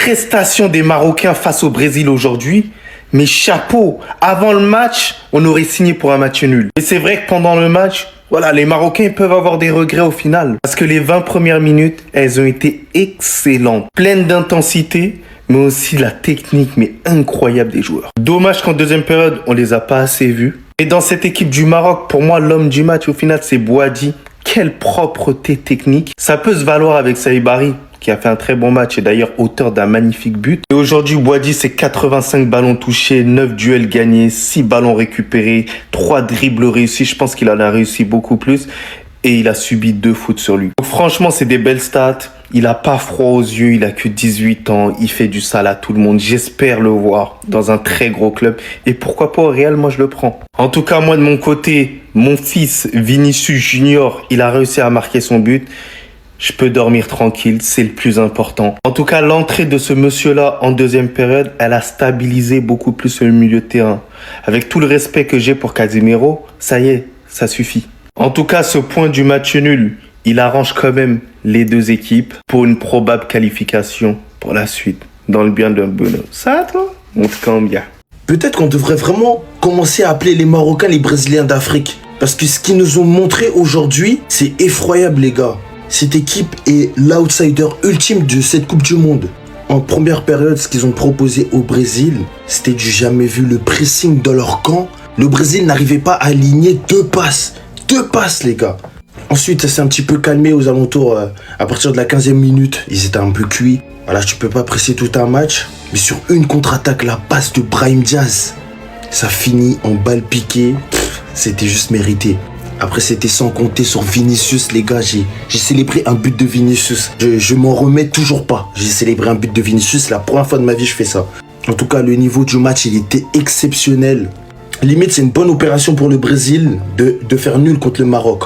prestation des Marocains face au Brésil aujourd'hui, mais chapeau, avant le match, on aurait signé pour un match nul. Et c'est vrai que pendant le match, voilà, les Marocains peuvent avoir des regrets au final. Parce que les 20 premières minutes, elles ont été excellentes. Pleines d'intensité, mais aussi la technique, mais incroyable des joueurs. Dommage qu'en deuxième période, on les a pas assez vus. Et dans cette équipe du Maroc, pour moi, l'homme du match, au final, c'est Bouhaddi. Quelle propreté technique. Ça peut se valoir avec Saïbari, qui a fait un très bon match et d'ailleurs auteur d'un magnifique but. Et aujourd'hui, Bouhaddi, c'est 85 ballons touchés, 9 duels gagnés, 6 ballons récupérés, 3 dribbles réussis. Je pense qu'il en a réussi beaucoup plus. Et il a subi 2 fautes sur lui. Donc, franchement, c'est des belles stats. Il a pas froid aux yeux, il a que 18 ans. Il fait du sale à tout le monde. J'espère le voir dans un très gros club. Et pourquoi pas au Real, moi je le prends. En tout cas, moi de mon côté, mon fils Vinicius Junior, il a réussi à marquer son but. Je peux dormir tranquille, c'est le plus important. En tout cas, l'entrée de ce monsieur-là en deuxième période, elle a stabilisé beaucoup plus le milieu de terrain. Avec tout le respect que j'ai pour Casemiro, ça y est, ça suffit. En tout cas, ce point du match nul, il arrange quand même les deux équipes pour une probable qualification pour la suite. Dans le bien d'un bonheur. Ça, toi, on te cambe bien. Peut-être qu'on devrait vraiment commencer à appeler les Marocains les Brésiliens d'Afrique. Parce que ce qu'ils nous ont montré aujourd'hui, c'est effroyable, les gars. Cette équipe est l'outsider ultime de cette Coupe du Monde. En première période, ce qu'ils ont proposé au Brésil, c'était du jamais vu. Le pressing dans leur camp, le Brésil n'arrivait pas à aligner 2 passes. 2 passes, les gars. Ensuite, ça s'est un petit peu calmé aux alentours. À partir de la 15e minute, ils étaient un peu cuits. Voilà, tu peux pas presser tout un match. Mais sur une contre-attaque, la passe de Brahim Diaz, ça finit en balle piquée. C'était juste mérité. Après, c'était sans compter sur Vinicius, les gars. J'ai célébré un but de Vinicius. Je m'en remets toujours pas. J'ai célébré un but de Vinicius. C'est la première fois de ma vie que je fais ça. En tout cas, le niveau du match, il était exceptionnel. Limite, c'est une bonne opération pour le Brésil de faire nul contre le Maroc.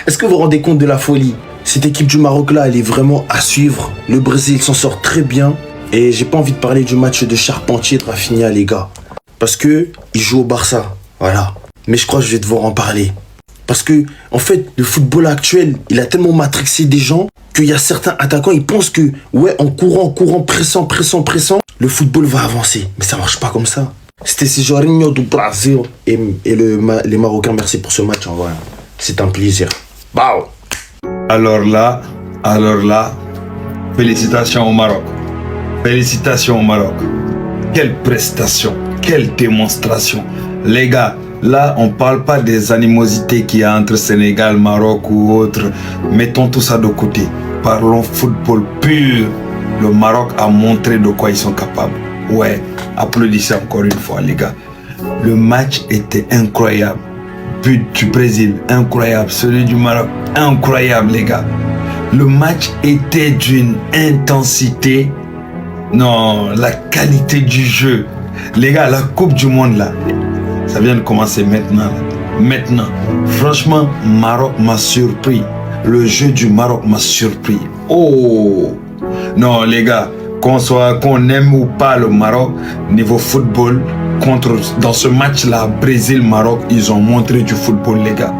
Est-ce que vous vous rendez compte de la folie? Cette équipe du Maroc-là, elle est vraiment à suivre. Le Brésil s'en sort très bien. Et j'ai pas envie de parler du match de Charpentier de Rafinha, les gars. Parce que il joue au Barça. Voilà. Mais je crois que je vais devoir en parler. Parce que, en fait, le football actuel, il a tellement matrixé des gens qu'il y a certains attaquants, ils pensent que, ouais, en courant, pressant, le football va avancer. Mais ça marche pas comme ça. C'était Cesarinho do Brasil. Et les Marocains, merci pour ce match, en vrai. C'est un plaisir. Bao! Alors là, félicitations au Maroc. Félicitations au Maroc. Quelle prestation, quelle démonstration. Les gars, là, on parle pas des animosités qu'il y a entre Sénégal, Maroc ou autres. Mettons tout ça de côté. Parlons football pur. Le Maroc a montré de quoi ils sont capables. Ouais, applaudissez encore une fois, les gars. Le match était incroyable. But du Brésil, incroyable. Celui du Maroc, incroyable, les gars. Le match était d'une intensité. Non, la qualité du jeu. Les gars, la Coupe du Monde, là, ça vient de commencer maintenant. Maintenant. Franchement, Maroc m'a surpris. Le jeu du Maroc m'a surpris. Oh! Non, les gars, qu'on aime ou pas le Maroc, niveau football, dans ce match-là, Brésil-Maroc, ils ont montré du football, les gars.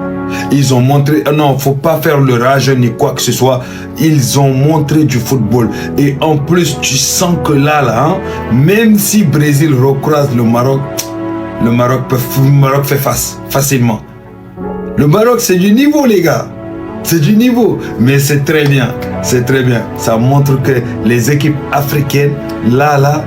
Ils ont montré, non, faut pas faire le rage ni quoi que ce soit. Ils ont montré du football. Et en plus, tu sens que là, même si Brésil recroise le Maroc fait face, facilement. Le Maroc, c'est du niveau, les gars. C'est du niveau. Mais c'est très bien. C'est très bien. Ça montre que les équipes africaines, là,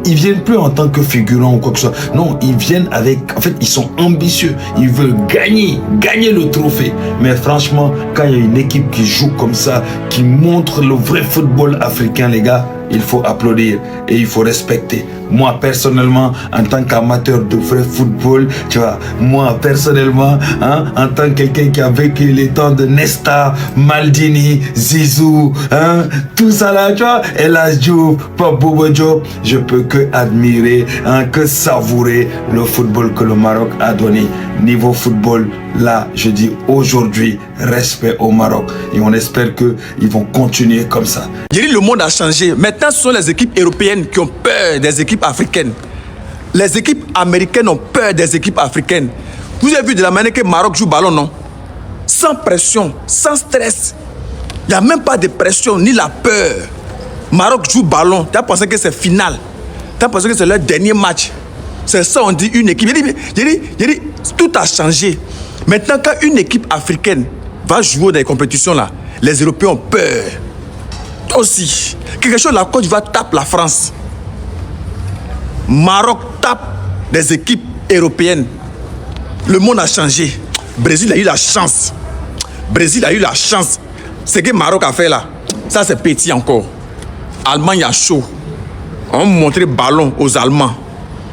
ils viennent plus en tant que figurants ou quoi que ce soit. Non, ils viennent avec... En fait, ils sont ambitieux. Ils veulent gagner le trophée. Mais franchement, quand il y a une équipe qui joue comme ça, qui montre le vrai football africain, les gars, il faut applaudir et il faut respecter. Moi, personnellement, en tant qu'amateur de vrai football, tu vois, moi, personnellement, en tant que quelqu'un qui a vécu les temps de Nesta, Maldini, Zizou, tout ça là, tu vois, El Hadji Diouf, Pape Bouba Diop, je peux que admirer, que savourer le football que le Maroc a donné. Niveau football, là, je dis aujourd'hui, respect au Maroc. Et on espère qu'ils vont continuer comme ça. Je dis le monde a changé. Maintenant, ce sont les équipes européennes qui ont peur des équipes africaines. Les équipes américaines ont peur des équipes africaines. Vous avez vu de la manière que le Maroc joue ballon, non? Sans pression, sans stress. Il n'y a même pas de pression ni la peur. Maroc joue ballon. Tu as pensé que c'est final. Tu as pensé que c'est leur dernier match. C'est ça, on dit une équipe. J'ai dit, tout a changé. Maintenant, quand une équipe africaine va jouer dans les compétitions là, les Européens ont peur. Toi aussi. Quelque chose, la Côte d'Ivoire tape la France. Maroc tape des équipes européennes. Le monde a changé. Brésil a eu la chance. Brésil a eu la chance. Ce que Maroc a fait là, ça c'est petit encore. Allemagne a chaud. On montrait ballon aux Allemands.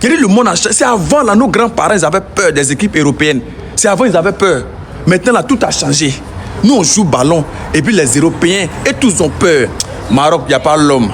Le monde a changé. C'est avant là, nos grands-parents ils avaient peur des équipes européennes. C'est avant ils avaient peur. Maintenant là, tout a changé. Nous on joue ballon et puis les Européens et tous ont peur. Maroc, il n'y a pas l'homme.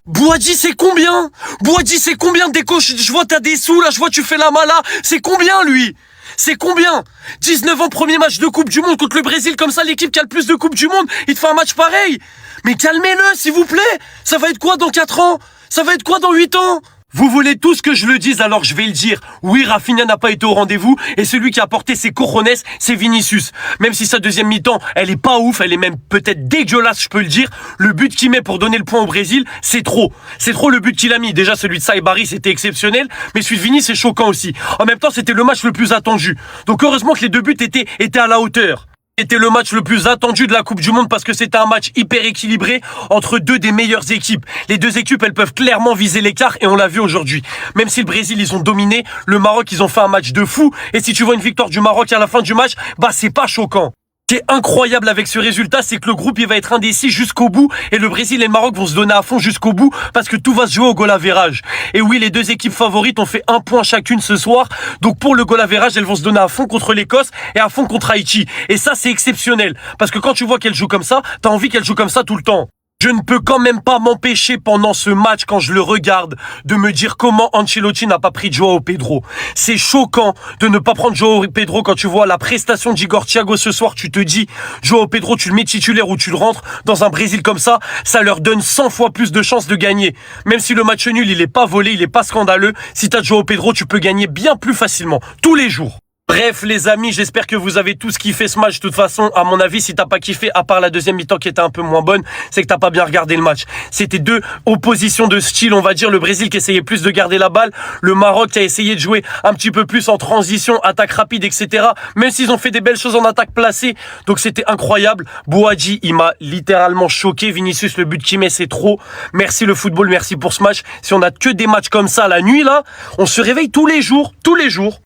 Boadji, c'est combien? Boadji, c'est combien Déco? Je vois t'as des sous là, je vois tu fais la mala. C'est combien lui? C'est combien? 19 ans, premier match de Coupe du Monde contre le Brésil, comme ça l'équipe qui a le plus de Coupe du Monde, il te fait un match pareil. Mais calmez-le s'il vous plaît. Ça va être quoi dans 4 ans? Ça va être quoi dans 8 ans? Vous voulez tous que je le dise, alors je vais le dire. Oui, Rafinha n'a pas été au rendez-vous et celui qui a apporté ses cojones, c'est Vinicius. Même si sa deuxième mi-temps, elle est pas ouf, elle est même peut-être dégueulasse, je peux le dire. Le but qu'il met pour donner le point au Brésil, c'est trop. C'est trop le but qu'il a mis. Déjà, celui de Saibari, c'était exceptionnel, mais celui de Vini, c'est choquant aussi. En même temps, c'était le match le plus attendu. Donc heureusement que les deux buts étaient à la hauteur. C'était le match le plus attendu de la Coupe du Monde parce que c'était un match hyper équilibré entre deux des meilleures équipes. Les deux équipes, elles peuvent clairement viser l'écart et on l'a vu aujourd'hui. Même si le Brésil, ils ont dominé, le Maroc, ils ont fait un match de fou. Et si tu vois une victoire du Maroc à la fin du match, bah c'est pas choquant. Ce qui est incroyable avec ce résultat, c'est que le groupe il va être indécis jusqu'au bout et le Brésil et le Maroc vont se donner à fond jusqu'au bout parce que tout va se jouer au goal average. Et oui, les deux équipes favorites ont fait 1 point chacune ce soir. Donc pour le goal average, elles vont se donner à fond contre l'Écosse et à fond contre Haïti. Et ça, c'est exceptionnel parce que quand tu vois qu'elles jouent comme ça, t'as envie qu'elles jouent comme ça tout le temps. Je ne peux quand même pas m'empêcher pendant ce match, quand je le regarde, de me dire comment Ancelotti n'a pas pris Joao Pedro. C'est choquant de ne pas prendre Joao Pedro quand tu vois la prestation d'Igor Thiago ce soir. Tu te dis, Joao Pedro, tu le mets titulaire ou tu le rentres. Dans un Brésil comme ça leur donne 100 fois plus de chances de gagner. Même si le match nul, il est pas volé, il est pas scandaleux. Si t'as Joao Pedro, tu peux gagner bien plus facilement, tous les jours. Bref les amis, j'espère que vous avez tous kiffé ce match. De toute façon, à mon avis, si t'as pas kiffé, à part la deuxième mi-temps qui était un peu moins bonne, c'est que t'as pas bien regardé le match. C'était deux oppositions de style, on va dire. Le Brésil qui essayait plus de garder la balle, le Maroc qui a essayé de jouer un petit peu plus en transition, attaque rapide, etc. Même s'ils ont fait des belles choses en attaque placée. Donc c'était incroyable. Boadji, il m'a littéralement choqué. Vinicius, le but qu'il met, c'est trop. Merci le football, merci pour ce match. Si on a que des matchs comme ça la nuit là, on se réveille tous les jours, tous les jours.